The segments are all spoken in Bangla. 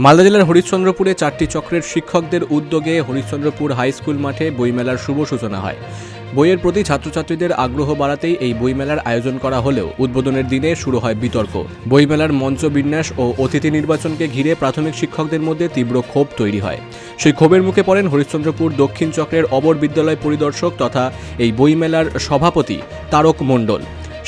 মালদা জেলার হরিশ্চন্দ্রপুরে 4টি চক্রের শিক্ষকদের উদ্যোগে হরিশ্চন্দ্রপুর হাই স্কুল মাঠে বইমেলার শুভ সূচনা হয়। বইয়ের প্রতি ছাত্রছাত্রীদের আগ্রহ বাড়াতেই এই বইমেলার আয়োজন করা হলেও উদ্বোধনের দিনে শুরু হয় বিতর্ক। বইমেলার মঞ্চ বিন্যাস ও অতিথি নির্বাচনকে ঘিরে প্রাথমিক শিক্ষকদের মধ্যে তীব্র ক্ষোভ তৈরি হয়। সেই ক্ষোভের মুখে পড়েন হরিশ্চন্দ্রপুর দক্ষিণ চক্রের অবর বিদ্যালয় পরিদর্শক তথা এই বইমেলার সভাপতি তারক মণ্ডল।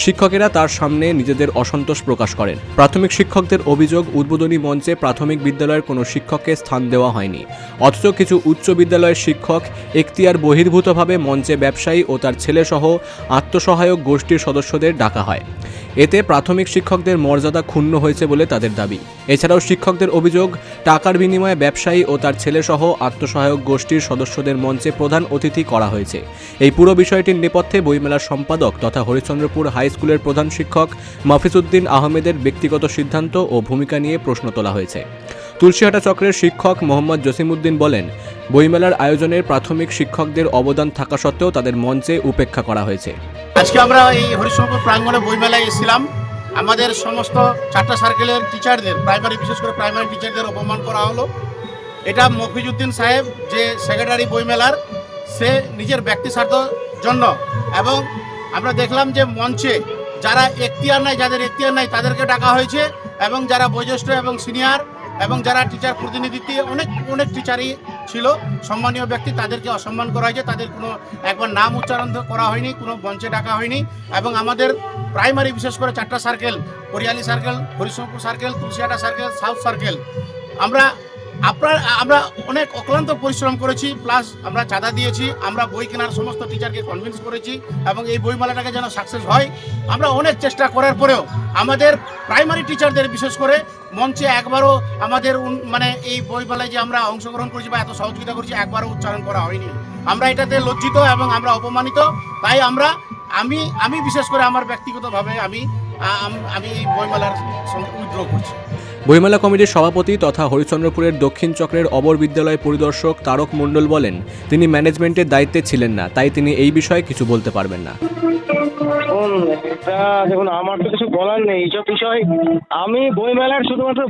শিক্ষকেরা তার সামনে নিজেদের অসন্তোষ প্রকাশ করেন। প্রাথমিক শিক্ষকদের অভিযোগ, উদ্বোধনী মঞ্চে প্রাথমিক বিদ্যালয়ের কোনো শিক্ষককে স্থান দেওয়া হয়নি, অথচ কিছু উচ্চ বিদ্যালয়ের শিক্ষক এখতিয়ার বহির্ভূতভাবে মঞ্চে ব্যবসায়ী ও তার ছেলেসহ আত্মসহায়ক গোষ্ঠীর সদস্যদের ডাকা হয়। এতে প্রাথমিক শিক্ষকদের মর্যাদা ক্ষুণ্ণ হয়েছে বলে তাদের দাবি। এছাড়াও শিক্ষকদের অভিযোগ, টাকার বিনিময়ে ব্যবসায়ী ও তার ছেলেসহ আত্মসহায়ক গোষ্ঠীর সদস্যদের মঞ্চে প্রধান অতিথি করা হয়েছে। এই পুরো বিষয়টির নেপথ্যে বইমেলার সম্পাদক তথা হরিশ্চন্দ্রপুর হাই স্কুলের প্রধান শিক্ষক মফিজউদ্দিন আহমেদের ব্যক্তিগত সিদ্ধান্ত ও ভূমিকা নিয়ে প্রশ্ন তোলা হয়েছে। তুলসীহাটা চক্রের শিক্ষক মোহাম্মদ জসিমউদ্দিন বলেন, বইমেলার আয়োজনের প্রাথমিক শিক্ষকদের অবদান থাকা সত্ত্বেও তাদের মঞ্চে উপেক্ষা করা হয়েছে। আজকে আমরা এই হরিশ্চন্দ্রপুর প্রাঙ্গণে বইমেলায় এসেছিলাম। আমাদের সমস্ত 4টা সার্কেলের টিচারদের, বিশেষ করে প্রাইমারি টিচারদের অপমান করা হলো। এটা মফিজউদ্দিন সাহেব যে সেক্রেটারি বইমেলার, সে নিজের ব্যক্তি স্বার্থের জন্য, এবং আমরা দেখলাম যে মঞ্চে যারা এখতিয়ার নাই, যাদের এখতিয়ার নাই তাদেরকে ডাকা হয়েছে, এবং যারা বয়োজ্যেষ্ঠ এবং সিনিয়র এবং যারা টিচার প্রতিনিধিত্ব অনেক টিচারই ছিল সম্মানীয় ব্যক্তি, তাদেরকে অসম্মান করা হয়েছে। তাদের কোনো একবার নাম উচ্চারণ করা হয়নি, কোনো মঞ্চে ডাকা হয়নি। এবং আমাদের প্রাইমারি বিশেষ করে 4টা circle, Pariyali circle, Harishchandrapur circle, Tulsihata circle, south circle, আমরা অনেক অক্লান্ত পরিশ্রম করেছি, প্লাস আমরা চাঁদা দিয়েছি, আমরা বই কেনার সমস্ত টিচারকে কনভিন্স করেছি, এবং এই বইমেলাটাকে যেন সাকসেস হয় আমরা অনেক চেষ্টা করার পরেও আমাদের প্রাইমারি টিচারদের বিশেষ করে মঞ্চে একবারও আমাদের এই বইমেলায় যে আমরা অংশগ্রহণ করেছি বা এত সহযোগিতা করেছি একবারও উচ্চারণ করা হয়নি। আমরা এটাতে লজ্জিত এবং আমরা অপমানিত। তাই আমি বিশেষ করে আমার ব্যক্তিগতভাবে আমি এই বইমেলার সঙ্গে উইথড্র করছি। বইমেলা কমিটির সভাপতি তথা হরিশ্চন্দ্রপুরের দক্ষিণ চক্রের অবর বিদ্যালয় পরিদর্শক তারক মণ্ডল বলেন, তিনি ম্যানেজমেন্টের দায়িত্বে ছিলেন না, তাই তিনি এই বিষয়ে কিছু বলতে পারবেন না। দেখুন, আমার তো কিছু বলার নেই এইসব বিষয়। আমি বইমেলার শুধুমাত্র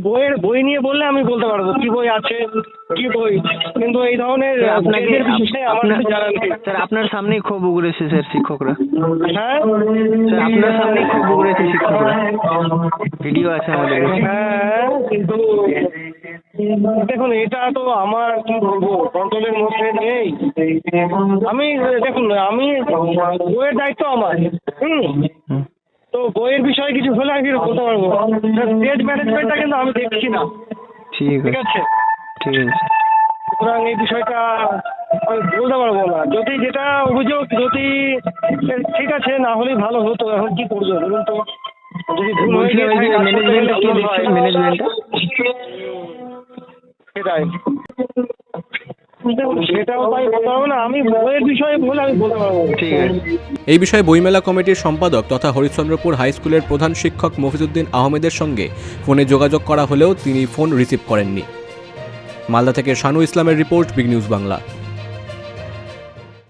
বই নিয়ে বললে আমি বলতে পারবো কি বই আছে, কি বই, কিন্তু এই ধরনের বিষয়ে আমার জানা নেই। স্যার, আপনার সামনেই ক্ষোভ উগড়েছে স্যার শিক্ষকরা। হ্যাঁ স্যার, আপনার সামনেই ক্ষোভ উগড়েছে শিক্ষকরা, ভিডিও আছে আমাদের। হ্যাঁ, কিন্তু দেখুন, এটা তো আমার কি বলবো কন্ট্রোলের মধ্যে নেই। আমি বইয়ের দায়িত্ব আমার। তো বইয়ের বিষয়ে কিছু হলে আমি বলতে পারবো। স্টেজ ম্যানেজমেন্টটা কিন্তু আমি দেখছি না। ঠিক আছে, ঠিক আছে। সুতরাং এই বিষয়টা আমি বলতে পারবো না। যদি যেটা অভিযোগ যদি ঠিক আছে, না হলেই ভালো হতো। এখন কি করবো বলুন তো, যদি ভুল হয়ে গিয়ে সেটাই সেটাও তাই বলতে পারবো না। আমি বইয়ের বিষয়ে বলে আমি বলতে পারবো। ঠিক আছে। এই বিষয়ে বইমেলা কমিটির সম্পাদক তথা হরিশ্চন্দ্রপুর হাই স্কুলের প্রধান শিক্ষক মফিজউদ্দিন আহমেদের সঙ্গে ফোনে যোগাযোগ করা হলেও তিনি ফোন রিসিভ করেননি। মালদা থেকে শানু ইসলামের রিপোর্ট, বিগ নিউজ বাংলা।